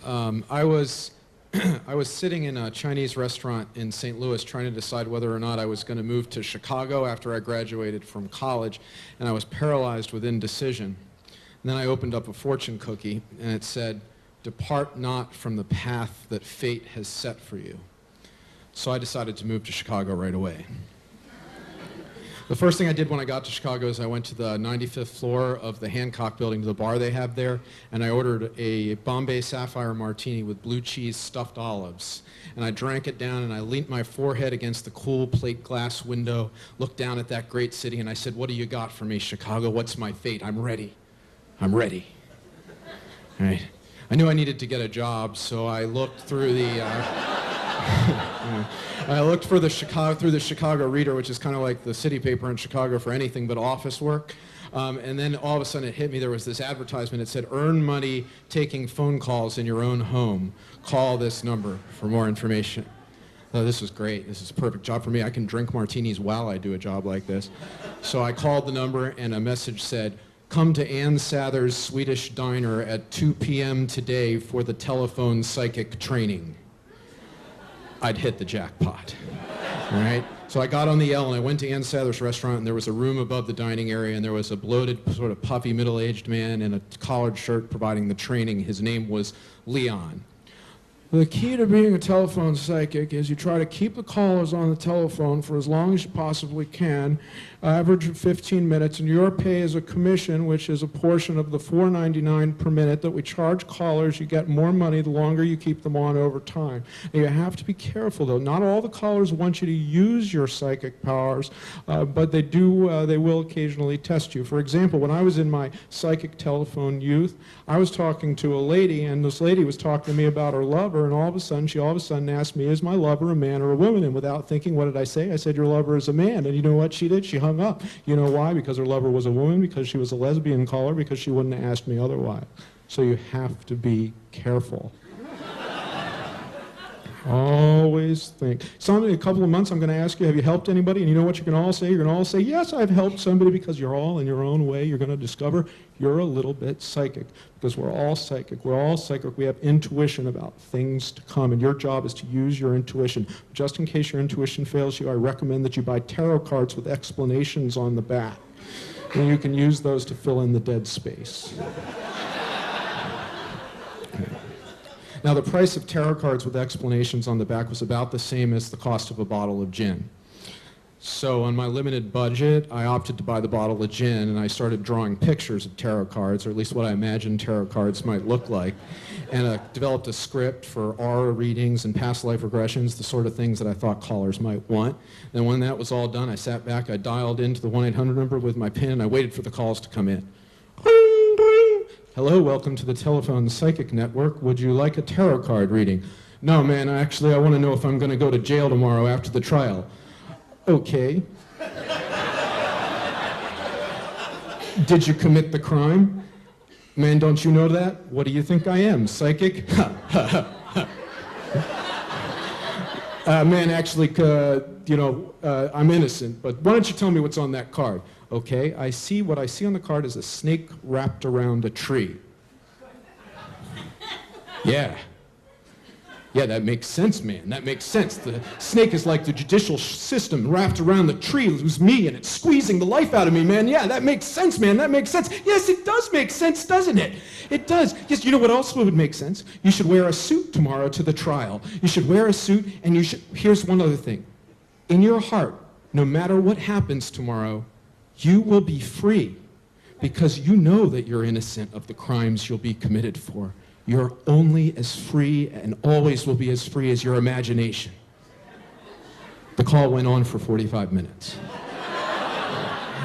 I was I was sitting in a Chinese restaurant in St. Louis trying to decide whether or not I was going to move to Chicago after I graduated from college, and I was paralyzed with indecision. And then I opened up a fortune cookie, and it said, "Depart not from the path that fate has set for you." So I decided to move to Chicago right away. The first thing I did when I got to Chicago is I went to the 95th floor of the Hancock building, to the bar they have there, and I ordered a Bombay Sapphire Martini with blue cheese stuffed olives. And I drank it down, and I leaned my forehead against the cool plate glass window, looked down at that great city, and I said, "What do you got for me, Chicago? What's my fate? I'm ready. I'm ready." All right. I knew I needed to get a job, so I looked through the I looked for through the Chicago Reader, which is kind of like the city paper in Chicago for anything but office work. And then all of a sudden it hit me. There was this advertisement. It said, "Earn money taking phone calls in your own home. Call this number for more information." Oh, this was great. This is a perfect job for me. I can drink martinis while I do a job like this. So I called the number, and a message said, "Come to Ann Sather's Swedish Diner at 2 p.m. today for the telephone psychic training." I'd hit the jackpot. All right? So I got on the L, and I went to Ann Sather's restaurant, and there was a room above the dining area, and there was a bloated, sort of puffy, middle-aged man in a collared shirt providing the training. His name was Leon. "The key to being a telephone psychic is you try to keep the callers on the telephone for as long as you possibly can, average of 15 minutes, and your pay is a commission, which is a portion of the $4.99 per minute that we charge callers. You get more money the longer you keep them on over time. And you have to be careful, though. Not all the callers want you to use your psychic powers, but they will occasionally test you. For example, when I was in my psychic telephone youth, I was talking to a lady, and this lady was talking to me about her lover, and all of a sudden asked me, "Is my lover a man or a woman?" And without thinking, what did I say? I said, "Your lover is a man." And you know what she did? She hung up. You know why? Because her lover was a woman, because she was a lesbian caller, because she wouldn't have asked me otherwise. So you have to be careful. Always think. In a couple of months, I'm going to ask you, have you helped anybody? And you know what you can all say? You're going to all say, "Yes, I've helped somebody," because you're all in your own way. You're going to discover you're a little bit psychic, because we're all psychic. We're all psychic. We have intuition about things to come, and your job is to use your intuition. Just in case your intuition fails you, I recommend that you buy tarot cards with explanations on the back, and you can use those to fill in the dead space. Now, the price of tarot cards with explanations on the back was about the same as the cost of a bottle of gin. So on my limited budget, I opted to buy the bottle of gin, and I started drawing pictures of tarot cards, or at least what I imagined tarot cards might look like, and I developed a script for aura readings and past life regressions, the sort of things that I thought callers might want. And when that was all done, I sat back, I dialed into the 1-800 number with my pen, and I waited for the calls to come in. "Hello, welcome to the Telephone Psychic Network. Would you like a tarot card reading?" "No, man, actually, I want to know if I'm going to go to jail tomorrow after the trial." "Okay." "Did you commit the crime?" "Man, don't you know that? What do you think I am, psychic?" "Man, actually, I'm innocent, but why don't you tell me what's on that card?" "Okay, what I see on the card is a snake wrapped around a tree." Yeah, that makes sense, man. That makes sense. The snake is like the judicial system wrapped around the tree. It was me, and it's squeezing the life out of me, man. Yeah, that makes sense, man. That makes sense. Yes, it does make sense, doesn't it? It does. Yes, you know what else would make sense? You should wear a suit tomorrow to the trial. You should wear a suit, and here's one other thing. In your heart, no matter what happens tomorrow, you will be free, because you know that you're innocent of the crimes you'll be committed for. You're only as free, and always will be as free, as your imagination. The call went on for 45 minutes.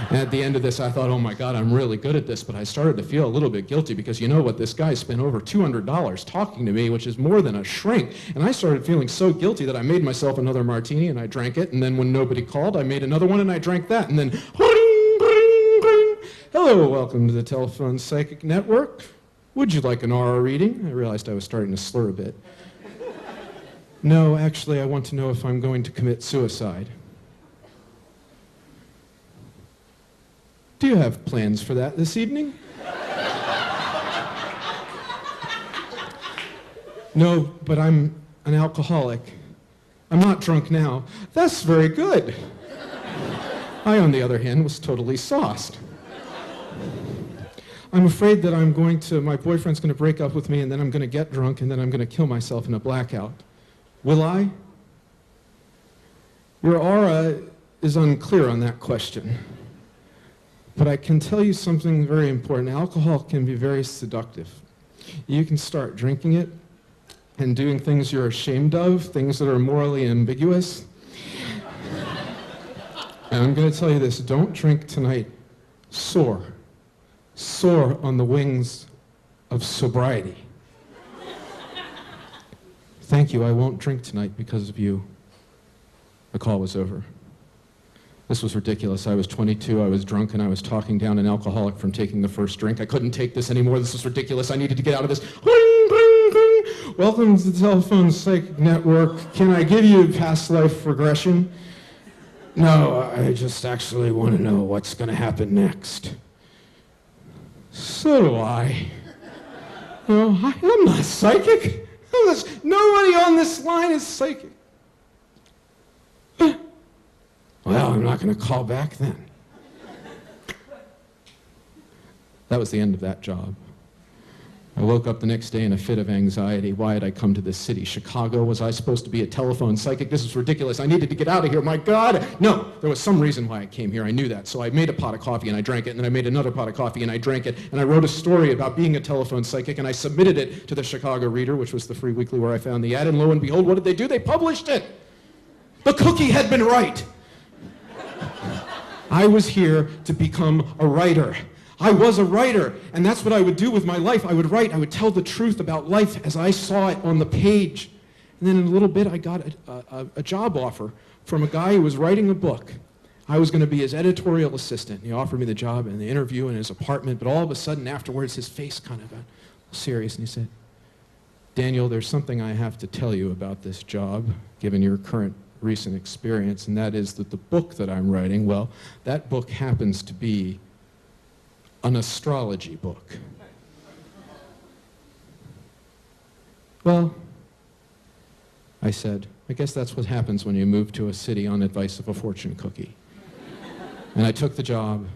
And at the end of this, I thought, oh my God, I'm really good at this, but I started to feel a little bit guilty, because you know what? This guy spent over $200 talking to me, which is more than a shrink. And I started feeling so guilty that I made myself another martini, and I drank it, and then when nobody called, I made another one, and I drank that, and then... "Hello, welcome to the Telephone Psychic Network. Would you like an aura reading?" I realized I was starting to slur a bit. "No, actually, I want to know if I'm going to commit suicide." "Do you have plans for that this evening?" No, but I'm an alcoholic. I'm not drunk now. That's very good. I, on the other hand, was totally sauced. I'm afraid that my boyfriend's going to break up with me, and then I'm going to get drunk, and then I'm going to kill myself in a blackout. Will I? Your aura is unclear on that question. But I can tell you something very important. Alcohol can be very seductive. You can start drinking it and doing things you're ashamed of, things that are morally ambiguous. And I'm going to tell you this, don't drink tonight. Soar. Soar on the wings of sobriety. Thank you, I won't drink tonight because of you. The call was over. This was ridiculous. I was 22, I was drunk, and I was talking down an alcoholic from taking the first drink. I couldn't take this anymore. This was ridiculous. I needed to get out of this. Welcome to the Telephone Psychic Network. Can I give you past life regression? No, I just actually want to know what's going to happen next. So do I. No, I'm not psychic. Nobody on this line is psychic. Well, I'm not going to call back then. That was the end of that job. I woke up the next day in a fit of anxiety. Why had I come to this city? Chicago? Was I supposed to be a telephone psychic? This is ridiculous. I needed to get out of here. My God! No, there was some reason why I came here. I knew that. So I made a pot of coffee and I drank it, and then I made another pot of coffee and I drank it, and I wrote a story about being a telephone psychic, and I submitted it to the Chicago Reader, which was the free weekly where I found the ad, and lo and behold, what did they do? They published it! The cookie had been right! I was here to become a writer. I was a writer, and that's what I would do with my life. I would write. I would tell the truth about life as I saw it on the page. And then in a little bit, I got a job offer from a guy who was writing a book. I was going to be his editorial assistant. He offered me the job and the interview in his apartment, but all of a sudden afterwards, his face kind of got serious, and he said, Daniel, there's something I have to tell you about this job, given your current recent experience, and that is that the book that I'm writing, well, that book happens to be an astrology book. Well, I said, I guess that's what happens when you move to a city on advice of a fortune cookie. And I took the job,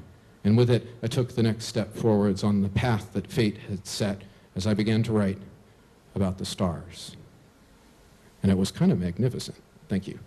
and with it, I took the next step forwards on the path that fate had set as I began to write about the stars. And it was kind of magnificent. Thank you.